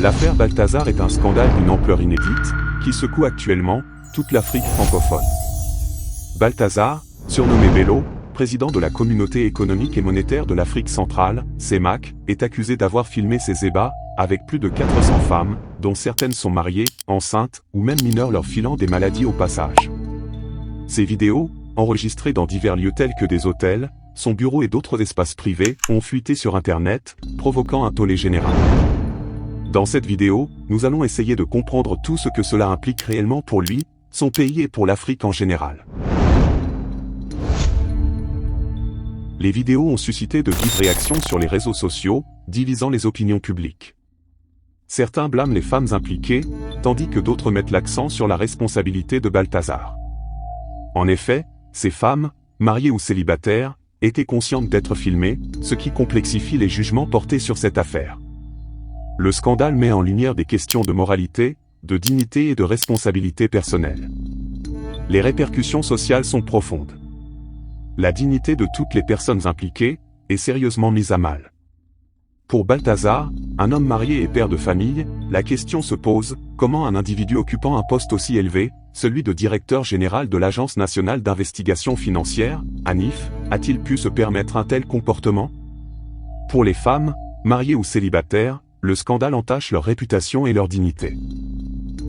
L'affaire Balthazar est un scandale d'une ampleur inédite, qui secoue actuellement toute l'Afrique francophone. Balthazar, surnommé Bello, président de la Communauté économique et monétaire de l'Afrique centrale, CEMAC, est accusé d'avoir filmé ses ébats, avec plus de 400 femmes, dont certaines sont mariées, enceintes, ou même mineures leur filant des maladies au passage. Ces vidéos, enregistrées dans divers lieux tels que des hôtels, son bureau et d'autres espaces privés, ont fuité sur Internet, provoquant un tollé général. Dans cette vidéo, nous allons essayer de comprendre tout ce que cela implique réellement pour lui, son pays et pour l'Afrique en général. Les vidéos ont suscité de vives réactions sur les réseaux sociaux, divisant les opinions publiques. Certains blâment les femmes impliquées, tandis que d'autres mettent l'accent sur la responsabilité de Balthazar. En effet, ces femmes, mariées ou célibataires, étaient conscientes d'être filmées, ce qui complexifie les jugements portés sur cette affaire. Le scandale met en lumière des questions de moralité, de dignité et de responsabilité personnelle. Les répercussions sociales sont profondes. La dignité de toutes les personnes impliquées est sérieusement mise à mal. Pour Balthazar, un homme marié et père de famille, la question se pose, comment un individu occupant un poste aussi élevé, celui de directeur général de l'Agence nationale d'investigation financière, ANIF, a-t-il pu se permettre un tel comportement? Pour les femmes, mariées ou célibataires, le scandale entache leur réputation et leur dignité.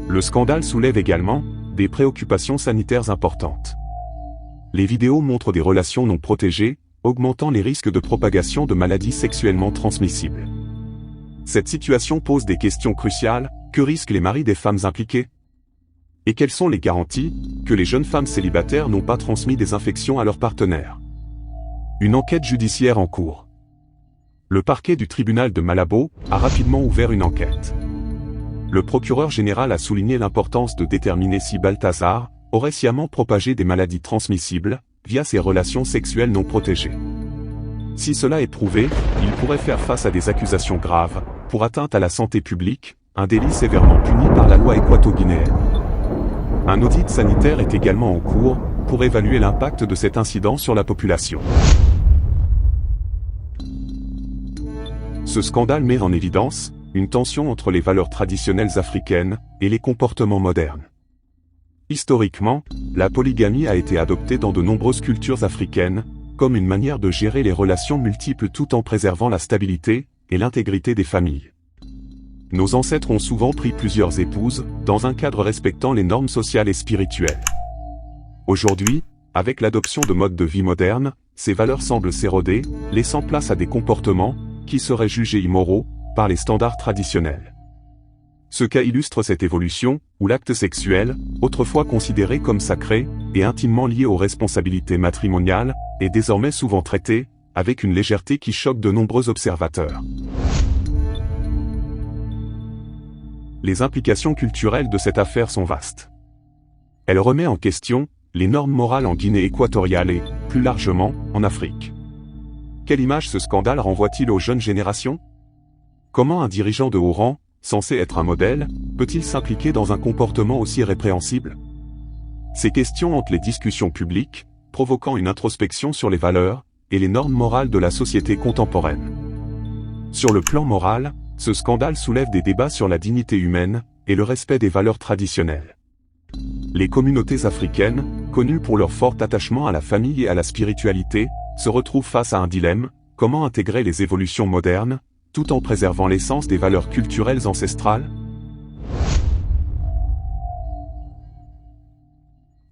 Le scandale soulève également des préoccupations sanitaires importantes. Les vidéos montrent des relations non protégées, augmentant les risques de propagation de maladies sexuellement transmissibles. Cette situation pose des questions cruciales. Que risquent les maris des femmes impliquées? Et quelles sont les garanties que les jeunes femmes célibataires n'ont pas transmis des infections à leurs partenaires? Une enquête judiciaire en cours. Le parquet du tribunal de Malabo a rapidement ouvert une enquête. Le procureur général a souligné l'importance de déterminer si Balthazar aurait sciemment propagé des maladies transmissibles via ses relations sexuelles non protégées. Si cela est prouvé, il pourrait faire face à des accusations graves pour atteinte à la santé publique, un délit sévèrement puni par la loi équato-guinéenne. Un audit sanitaire est également en cours pour évaluer l'impact de cet incident sur la population. Ce scandale met en évidence une tension entre les valeurs traditionnelles africaines et les comportements modernes. Historiquement, la polygamie a été adoptée dans de nombreuses cultures africaines, comme une manière de gérer les relations multiples tout en préservant la stabilité et l'intégrité des familles. Nos ancêtres ont souvent pris plusieurs épouses, dans un cadre respectant les normes sociales et spirituelles. Aujourd'hui, avec l'adoption de modes de vie modernes, ces valeurs semblent s'éroder, laissant place à des comportements qui seraient jugés immoraux par les standards traditionnels. Ce cas illustre cette évolution, où l'acte sexuel, autrefois considéré comme sacré et intimement lié aux responsabilités matrimoniales, est désormais souvent traité avec une légèreté qui choque de nombreux observateurs. Les implications culturelles de cette affaire sont vastes. Elle remet en question les normes morales en Guinée équatoriale et, plus largement, en Afrique. Quelle image ce scandale renvoie-t-il aux jeunes générations? Comment un dirigeant de haut rang, censé être un modèle, peut-il s'impliquer dans un comportement aussi répréhensible? Ces questions hantent les discussions publiques, provoquant une introspection sur les valeurs et les normes morales de la société contemporaine. Sur le plan moral, ce scandale soulève des débats sur la dignité humaine et le respect des valeurs traditionnelles. Les communautés africaines, connues pour leur fort attachement à la famille et à la spiritualité, se retrouvent face à un dilemme: comment intégrer les évolutions modernes, tout en préservant l'essence des valeurs culturelles ancestrales?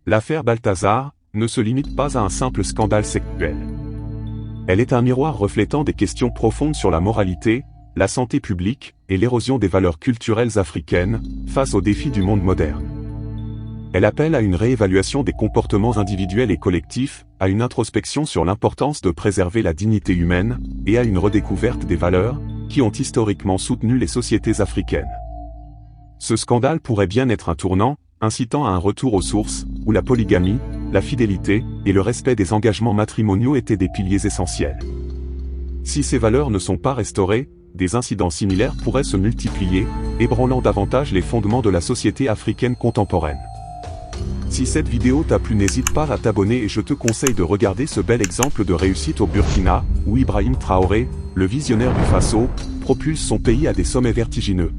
L'affaire Balthazar ne se limite pas à un simple scandale sexuel. Elle est un miroir reflétant des questions profondes sur la moralité, la santé publique et l'érosion des valeurs culturelles africaines face aux défis du monde moderne. Elle appelle à une réévaluation des comportements individuels et collectifs, à une introspection sur l'importance de préserver la dignité humaine, et à une redécouverte des valeurs qui ont historiquement soutenu les sociétés africaines. Ce scandale pourrait bien être un tournant, incitant à un retour aux sources, où la polygamie, la fidélité et le respect des engagements matrimoniaux étaient des piliers essentiels. Si ces valeurs ne sont pas restaurées, des incidents similaires pourraient se multiplier, ébranlant davantage les fondements de la société africaine contemporaine. Si cette vidéo t'a plu, n'hésite pas à t'abonner et je te conseille de regarder ce bel exemple de réussite au Burkina, où Ibrahim Traoré, le visionnaire du Faso, propulse son pays à des sommets vertigineux.